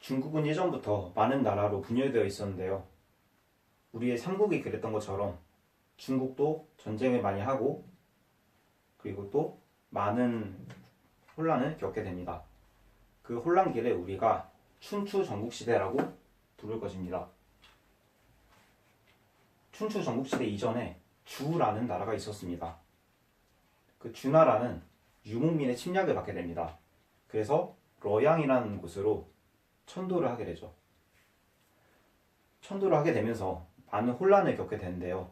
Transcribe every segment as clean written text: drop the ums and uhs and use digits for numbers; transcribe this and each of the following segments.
중국은 예전부터 많은 나라로 분열되어 있었는데요. 우리의 삼국이 그랬던 것처럼 중국도 전쟁을 많이 하고 그리고 또 많은 혼란을 겪게 됩니다. 그 혼란기를 우리가 춘추 전국시대라고 부를 것입니다. 춘추 전국시대 이전에 주라는 나라가 있었습니다. 그 주나라는 유목민의 침략을 받게 됩니다. 그래서 러양이라는 곳으로 천도를 하게 되죠. 천도를 하게 되면서 많은 혼란을 겪게 되는데요.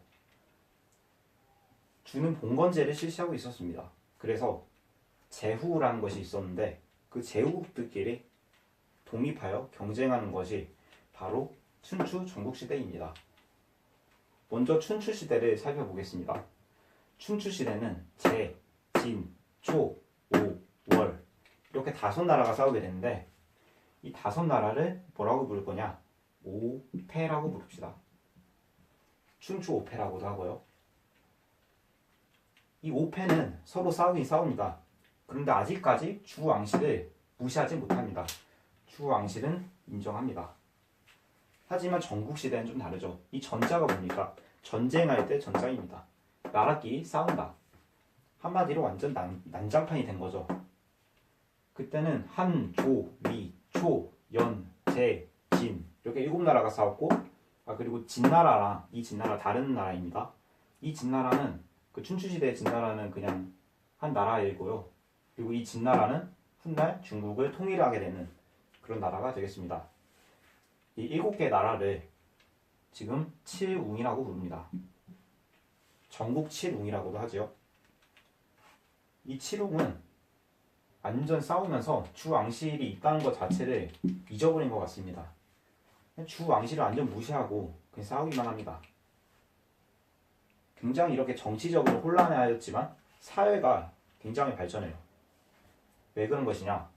주는 봉건제를 실시하고 있었습니다. 그래서 제후라는 것이 있었는데 그 제후국들끼리 독립하여 경쟁하는 것이 바로 춘추 전국시대입니다. 먼저 춘추시대를 살펴보겠습니다. 춘추시대는 제, 진, 초, 오, 월 이렇게 5나라가 싸우게 되는데 이 5나라를 뭐라고 부를 거냐? 오패라고 부릅시다. 춘추 오패라고도 하고요. 이 오패는 서로 싸우긴 싸웁니다. 그런데 아직까지 주왕실을 무시하지 못합니다. 주왕실은 인정합니다. 하지만 전국시대는 좀 다르죠. 이 전자가 뭡니까? 전쟁할 때 전장입니다. 나라끼리 싸운다. 한마디로 완전 난장판이 된 거죠. 그때는 한, 조, 위, 초, 연, 제, 진 이렇게 7나라가 싸웠고 그리고 진나라랑 이 진나라 다른 나라입니다. 이 진나라는 그 춘추시대의 진나라는 그냥 한 나라이고요. 그리고 이 진나라는 훗날 중국을 통일하게 되는 그런 나라가 되겠습니다. 이 7개 나라를 지금 칠웅이라고 부릅니다. 전국 칠웅이라고도 하죠. 이 칠웅은 완전 싸우면서 주왕실이 있다는 것 자체를 잊어버린 것 같습니다. 주왕실을 완전 무시하고 그냥 싸우기만 합니다. 굉장히 이렇게 정치적으로 혼란하였지만 사회가 굉장히 발전해요. 왜 그런 것이냐?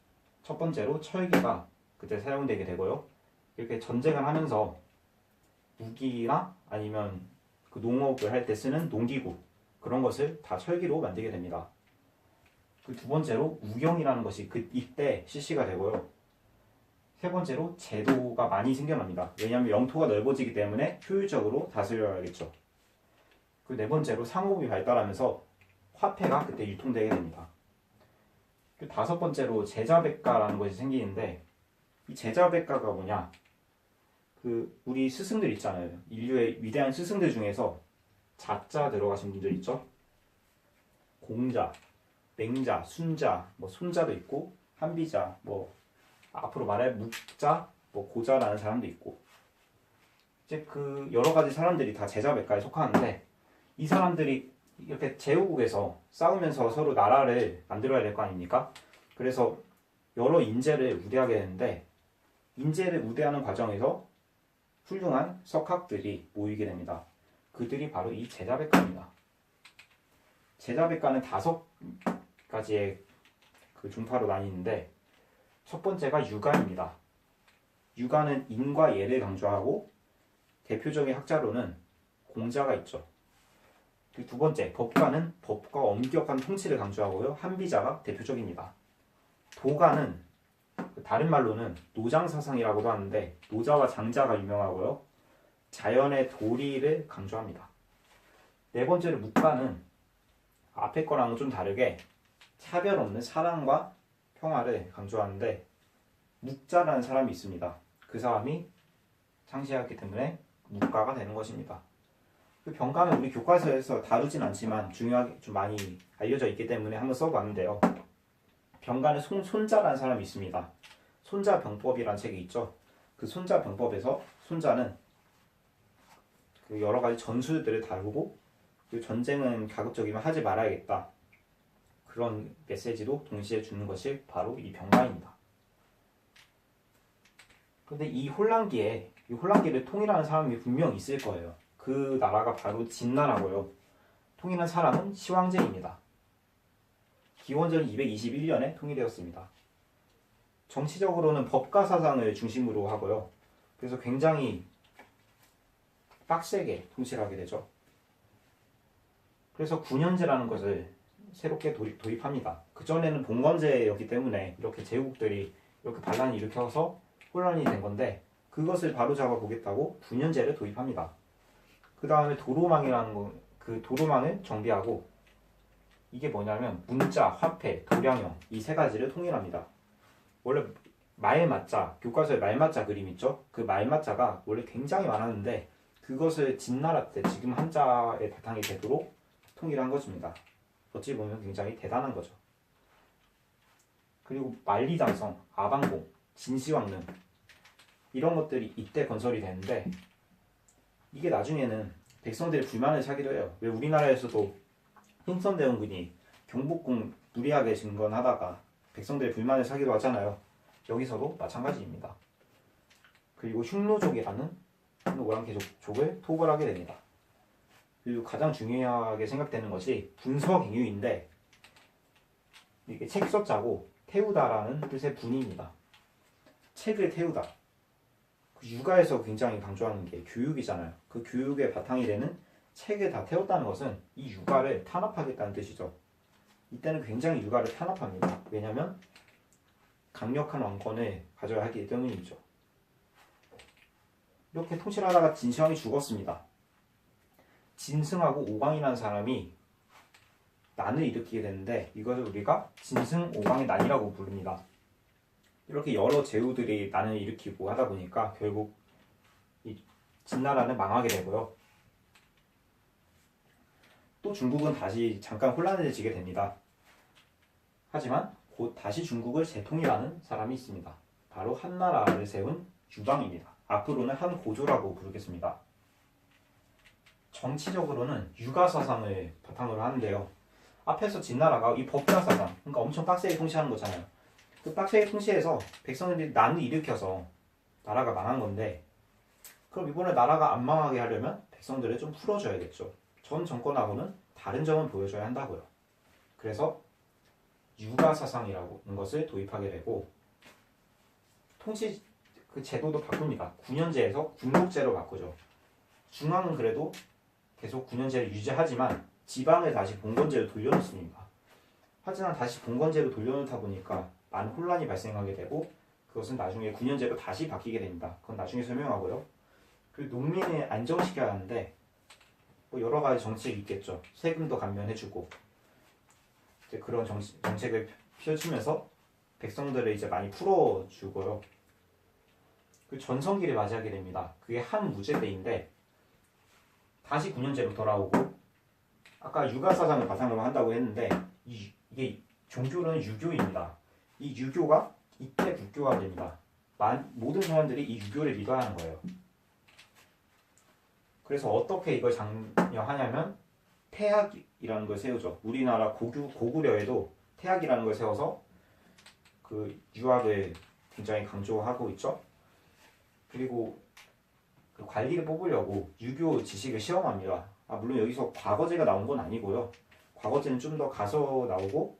첫 번째로 철기가 그때 사용되게 되고요. 이렇게 전쟁을 하면서 무기나 아니면 그 농업을 할 때 쓰는 농기구 그런 것을 다 철기로 만들게 됩니다. 그 두 번째로 우경이라는 것이 이때 실시가 되고요. 세 번째로 제도가 많이 생겨납니다. 왜냐하면 영토가 넓어지기 때문에 효율적으로 다스려야겠죠. 그 네 번째로 상업이 발달하면서 화폐가 그때 유통되게 됩니다. 그 다섯 번째로 제자백가라는 것이 생기는데 이 제자백가가 뭐냐? 그 우리 스승들 있잖아요. 인류의 위대한 스승들 중에서 자자 들어가신 분들 있죠? 공자, 맹자, 순자, 뭐 손자도 있고 한비자, 뭐 앞으로 말할 묵자, 뭐 고자라는 사람도 있고 이제 그 여러 가지 사람들이 다 제자백가에 속하는데 이 사람들이 이렇게 제후국에서 싸우면서 서로 나라를 만들어야 될 거 아닙니까? 그래서 여러 인재를 우대하게 되는데 인재를 우대하는 과정에서 훌륭한 석학들이 모이게 됩니다. 그들이 바로 이 제자백가입니다. 제자백가는 5가지의 그 종파로 나뉘는데 첫 번째가 유가입니다. 유가는 인과 예를 강조하고 대표적인 학자로는 공자가 있죠. 그 두 번째 법가는 법과 엄격한 통치를 강조하고요. 한비자가 대표적입니다. 도가는 다른 말로는 노장사상이라고도 하는데 노자와 장자가 유명하고요. 자연의 도리를 강조합니다. 네 번째로 묵가는 앞에 거랑은 좀 다르게 차별 없는 사랑과 평화를 강조하는데 묵자라는 사람이 있습니다. 그 사람이 창시했기 때문에 묵가가 되는 것입니다. 그 병가는 우리 교과서에서 다루진 않지만 중요하게 좀 많이 알려져 있기 때문에 한번 써봤는데요. 병가는 손자라는 사람이 있습니다. 손자병법이라는 책이 있죠. 그 손자병법에서 손자는 그 여러 가지 전술들을 다루고 그 전쟁은 가급적이면 하지 말아야겠다. 그런 메시지도 동시에 주는 것이 바로 이 병가입니다. 그런데 이 혼란기를 통일하는 사람이 분명 있을 거예요. 그 나라가 바로 진나라고요. 통일한 사람은 시황제입니다. 기원전 221년에 통일되었습니다. 정치적으로는 법가 사상을 중심으로 하고요. 그래서 굉장히 빡세게 통치를 하게 되죠. 그래서 9년제라는 것을 새롭게 도입합니다. 그전에는 봉건제였기 때문에 이렇게 제국들이 이렇게 반란을 일으켜서 혼란이 된 건데 그것을 바로잡아 보겠다고 분연제를 도입합니다. 그 다음에 도로망이라는 거, 그 도로망을 정비하고 이게 뭐냐면 문자, 화폐, 도량형 이 세 가지를 통일합니다. 원래 말맞자, 교과서에 말맞자 그림 있죠? 그 말맞자가 원래 굉장히 많았는데 그것을 진나라 때 지금 한자의 바탕이 되도록 통일한 것입니다. 어찌 보면 굉장히 대단한 거죠. 그리고 만리장성, 아방공, 진시황릉 이런 것들이 이때 건설이 되는데 이게 나중에는 백성들의 불만을 사기도 해요. 왜 우리나라에서도 흥선대원군이 경복궁 무리하게 증건하다가 백성들의 불만을 사기도 하잖아요. 여기서도 마찬가지입니다. 그리고 흉노족이라는 오랑캐족을 토벌하게 됩니다. 그리고 가장 중요하게 생각되는 것이 분서갱유인데 이게 책 썼자고 태우다라는 뜻의 분입니다. 책을 태우다. 그 육아에서 굉장히 강조하는 게 교육이잖아요. 그 교육의 바탕이 되는 책을 다 태웠다는 것은 이 육아를 탄압하겠다는 뜻이죠. 이때는 굉장히 육아를 탄압합니다. 왜냐하면 강력한 왕권을 가져야 하기 때문이죠. 이렇게 통치하다가 진시황이 죽었습니다. 진승하고 오광이라는 사람이 난을 일으키게 되는데 이것을 우리가 진승오광의 난이라고 부릅니다. 이렇게 여러 제후들이 난을 일으키고 하다 보니까 결국 이 진나라는 망하게 되고요. 또 중국은 다시 잠깐 혼란해지게 됩니다. 하지만 곧 다시 중국을 재통일하는 사람이 있습니다. 바로 한나라를 세운 유방입니다. 앞으로는 한고조라고 부르겠습니다. 정치적으로는 유가사상을 바탕으로 하는데요. 앞에서 진나라가 이 법가사상, 그러니까 엄청 빡세게 통치하는 거잖아요. 그 빡세게 통치해서 백성들이 난을 일으켜서 나라가 망한 건데 그럼 이번에 나라가 안 망하게 하려면 백성들을 좀 풀어줘야겠죠. 전 정권하고는 다른 점을 보여줘야 한다고요. 그래서 유가사상이라는 것을 도입하게 되고 통치 그 제도도 바꿉니다. 군현제에서 군복제로 바꾸죠. 중앙은 그래도 계속 군현제를 유지하지만 지방을 다시 봉건제로 돌려놓습니다. 하지만 다시 봉건제로 돌려놓다 보니까 많은 혼란이 발생하게 되고 그것은 나중에 군현제로 다시 바뀌게 됩니다. 그건 나중에 설명하고요. 그리고 농민을 안정시켜야 하는데 뭐 여러 가지 정책이 있겠죠. 세금도 감면해주고 이제 그런 정책을 펼치면서 백성들을 이제 많이 풀어주고요. 그 전성기를 맞이하게 됩니다. 그게 한무제 때인데 다시 군현제로 돌아오고 아까 유가사상을 바탕으로 한다고 했는데 이게 종교는 유교입니다. 이 유교가 이때 국교가 됩니다. 모든 사람들이 이 유교를 믿어야 하는 거예요. 그래서 어떻게 이걸 장려하냐면 태학이라는 걸 세우죠. 우리나라 고구려에도 태학이라는 걸 세워서 그 유학을 굉장히 강조하고 있죠. 그리고 그 관리를 뽑으려고 유교 지식을 시험합니다. 물론 여기서 과거제가 나온 건 아니고요. 과거제는 좀 더 가서 나오고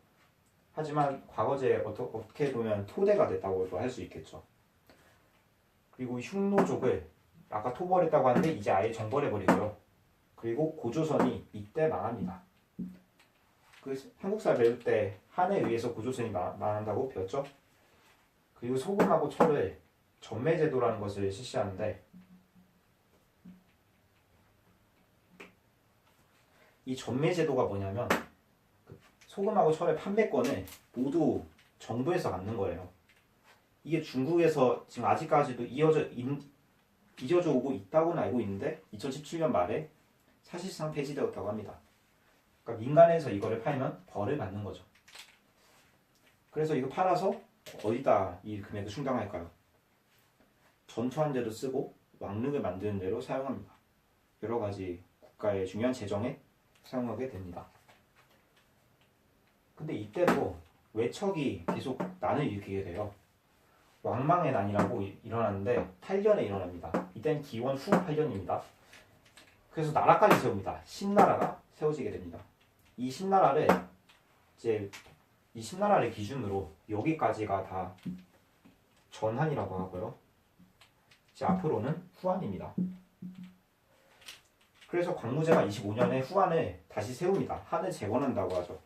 하지만 과거제 어떻게 보면 토대가 됐다고도 할 수 있겠죠. 그리고 흉노족을 아까 토벌했다고 하는데 이제 아예 정벌해버리고요. 그리고 고조선이 이때 망합니다. 그 한국사 배울 때 한에 의해서 고조선이 망한다고 배웠죠. 그리고 소금하고 철을 전매제도라는 것을 실시하는데 이 전매제도가 뭐냐면 소금하고 철의 판매권을 모두 정부에서 갖는 거예요. 이게 중국에서 지금 아직까지도 이어져 오고 있다고는 알고 있는데 2017년 말에 사실상 폐지되었다고 합니다. 그러니까 민간에서 이거를 팔면 벌을 받는 거죠. 그래서 이거 팔아서 어디다 이 금액을 충당할까요? 전투한 데도 쓰고 왕릉을 만드는 데로 사용합니다. 여러 가지 국가의 중요한 재정에 사용하게 됩니다. 근데 이때도 외척이 계속 난을 일으키게 돼요. 왕망의 난이라고 일어나는데 8년에 일어납니다. 이때는 기원 후 8년입니다. 그래서 나라까지 세웁니다. 신나라가 세워지게 됩니다. 이 신나라를 기준으로 여기까지가 다 전한이라고 하고요. 이제 앞으로는 후한입니다. 그래서 광무제가 25년에 후한을 다시 세웁니다. 한을 재건한다고 하죠.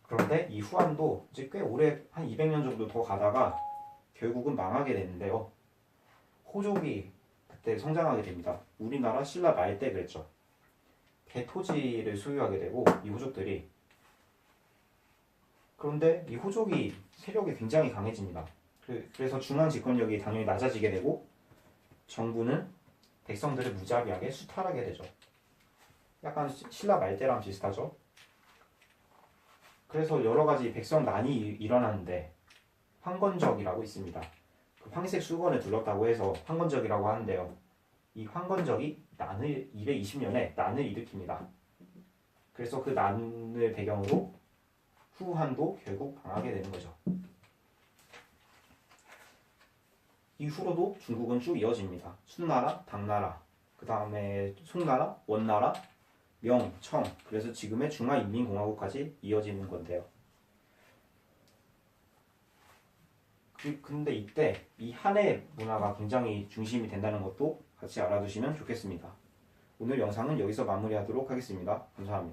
그런데 이 후한도 이제 꽤 오래 한 200년 정도 더 가다가 결국은 망하게 되는데요. 호족이 그때 성장하게 됩니다. 우리나라 신라 말 때 그랬죠. 대토지를 소유하게 되고 이 호족들이, 그런데 이 호족이 세력이 굉장히 강해집니다. 그래서 중앙 집권력이 당연히 낮아지게 되고 정부는 백성들을 무자비하게 수탈하게 되죠. 약간 신라 말대랑 비슷하죠. 그래서 여러 가지 백성난이 일어나는데 황건적이라고 있습니다. 그 황색 수건을 둘렀다고 해서 황건적이라고 하는데요. 이 황건적이 220년에 난을 일으킵니다. 그래서 그 난을 배경으로 후한도 결국 망하게 되는 거죠. 이후로도 중국은 쭉 이어집니다. 순나라, 당나라, 그 다음에 송나라, 원나라, 명, 청, 그래서 지금의 중화인민공화국까지 이어지는 건데요. 근데 이때 이 한의 문화가 굉장히 중심이 된다는 것도 같이 알아두시면 좋겠습니다. 오늘 영상은 여기서 마무리하도록 하겠습니다. 감사합니다.